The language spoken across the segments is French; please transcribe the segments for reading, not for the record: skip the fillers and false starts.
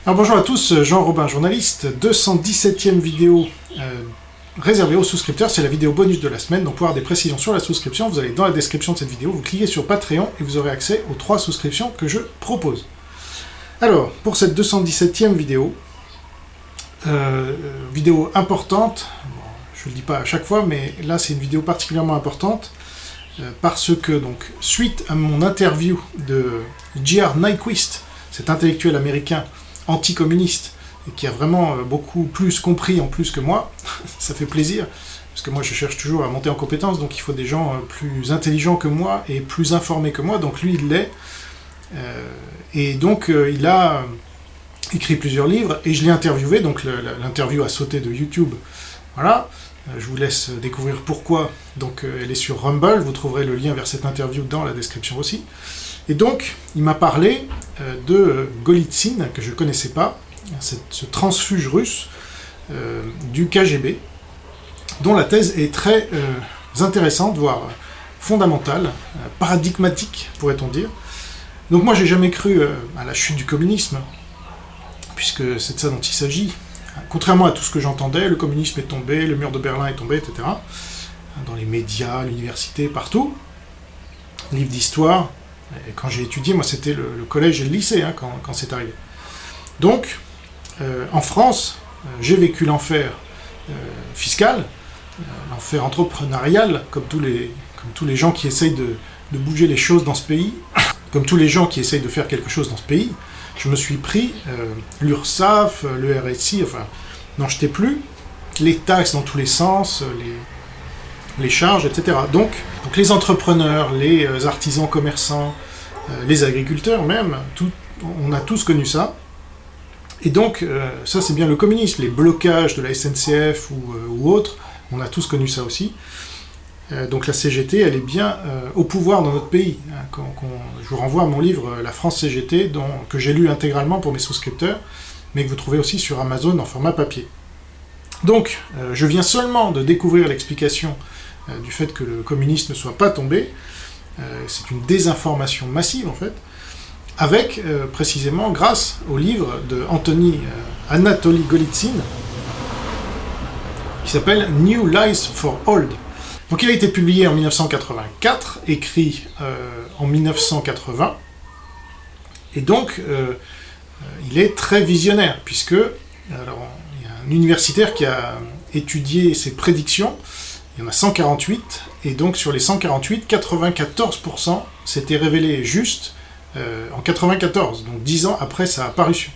Alors bonjour à tous, Jean Robin, journaliste, 217e vidéo réservée aux souscripteurs, c'est la vidéo bonus de la semaine, donc pour avoir des précisions sur la souscription, vous allez dans la description de cette vidéo, vous cliquez sur Patreon et vous aurez accès aux 3 souscriptions que je propose. Alors, pour cette 217e vidéo, vidéo importante, bon, je ne le dis pas à chaque fois, mais là c'est une vidéo particulièrement importante, parce que, donc, suite à mon interview de J.R. Nyquist, cet intellectuel américain anticommuniste, et qui a vraiment beaucoup plus compris en plus que moi, ça fait plaisir, parce que moi je cherche toujours à monter en compétences, donc il faut des gens plus intelligents que moi et plus informés que moi, donc lui il l'est, et donc il a écrit plusieurs livres, et je l'ai interviewé, donc l'interview a sauté de YouTube, voilà, je vous laisse découvrir pourquoi, donc elle est sur Rumble, vous trouverez le lien vers cette interview dans la description aussi. Et donc, il m'a parlé de Golitsyn, que je ne connaissais pas, ce transfuge russe du KGB, dont la thèse est très intéressante, voire fondamentale, paradigmatique, pourrait-on dire. Donc moi, j'ai jamais cru à la chute du communisme, puisque c'est de ça dont il s'agit. Contrairement à tout ce que j'entendais, le communisme est tombé, le mur de Berlin est tombé, etc. Dans les médias, l'université, partout. Livres d'histoire. Et quand j'ai étudié, moi c'était le collège et le lycée hein, quand c'est arrivé. Donc, en France, j'ai vécu l'enfer fiscal, l'enfer entrepreneurial, comme tous les gens qui essayent de bouger les choses dans ce pays, comme tous les gens qui essayent de faire quelque chose dans ce pays. Je me suis pris l'URSSAF, le RSI, enfin, n'en jetez plus, les taxes dans tous les sens, les charges, etc. Donc les entrepreneurs, les artisans commerçants, les agriculteurs même, on a tous connu ça. Et donc, ça c'est bien le communisme, les blocages de la SNCF ou autres, on a tous connu ça aussi. Donc la CGT, elle est bien au pouvoir dans notre pays. Je vous renvoie à mon livre « La France CGT », que j'ai lu intégralement pour mes souscripteurs, mais que vous trouvez aussi sur Amazon en format papier. Donc, je viens seulement de découvrir l'explication du fait que le communisme ne soit pas tombé, c'est une désinformation massive en fait, avec précisément grâce au livre de Anatoly Golitsyn, qui s'appelle « New Lies for Old ». Donc il a été publié en 1984, écrit en 1980, et donc il est très visionnaire, puisque alors, il y a un universitaire qui a étudié ses prédictions. Il y en a 148, et donc sur les 148, 94% s'étaient révélés justes en 94, donc 10 ans après sa parution.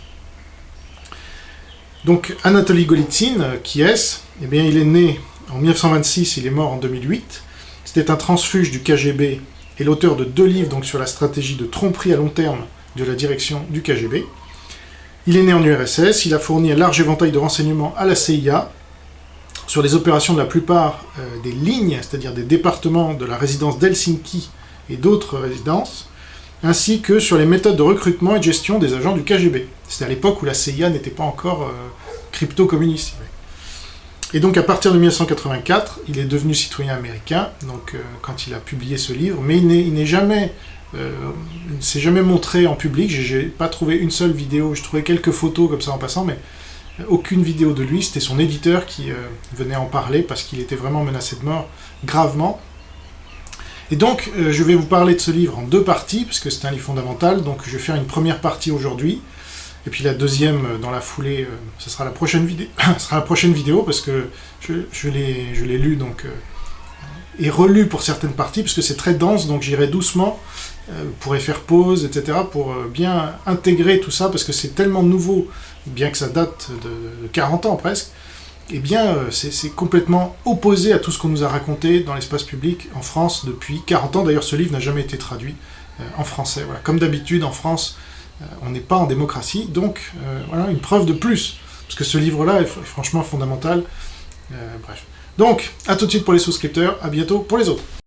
Donc Anatoly Golitsyn, qui est-ce ? Eh bien il est né en 1926, il est mort en 2008. C'était un transfuge du KGB et l'auteur de 2 livres donc, sur la stratégie de tromperie à long terme de la direction du KGB. Il est né en URSS, il a fourni un large éventail de renseignements à la CIA, sur les opérations de la plupart des lignes, c'est-à-dire des départements de la résidence d'Helsinki et d'autres résidences, ainsi que sur les méthodes de recrutement et de gestion des agents du KGB. C'était à l'époque où la CIA n'était pas encore crypto-communiste. Et donc à partir de 1984, il est devenu citoyen américain, donc quand il a publié ce livre, mais il ne s'est jamais montré en public, j'ai pas trouvé une seule vidéo, j'ai trouvé quelques photos comme ça en passant, mais aucune vidéo de lui, c'était son éditeur qui venait en parler parce qu'il était vraiment menacé de mort, gravement. Et donc, je vais vous parler de ce livre en 2 parties, parce que c'est un livre fondamental, donc je vais faire une première partie aujourd'hui, et puis la deuxième, dans la foulée, ce sera la prochaine vidéo, parce que je l'ai lu, donc, et relu pour certaines parties, parce que c'est très dense, donc j'irai doucement, vous pourrez faire pause, etc., pour bien intégrer tout ça, parce que c'est tellement nouveau, bien que ça date de 40 ans presque, eh bien c'est complètement opposé à tout ce qu'on nous a raconté dans l'espace public en France depuis 40 ans. D'ailleurs, ce livre n'a jamais été traduit en français. Voilà. Comme d'habitude, en France, on n'est pas en démocratie, donc voilà, une preuve de plus, parce que ce livre-là est franchement fondamental. Bref. Donc, à tout de suite pour les souscripteurs, à bientôt pour les autres.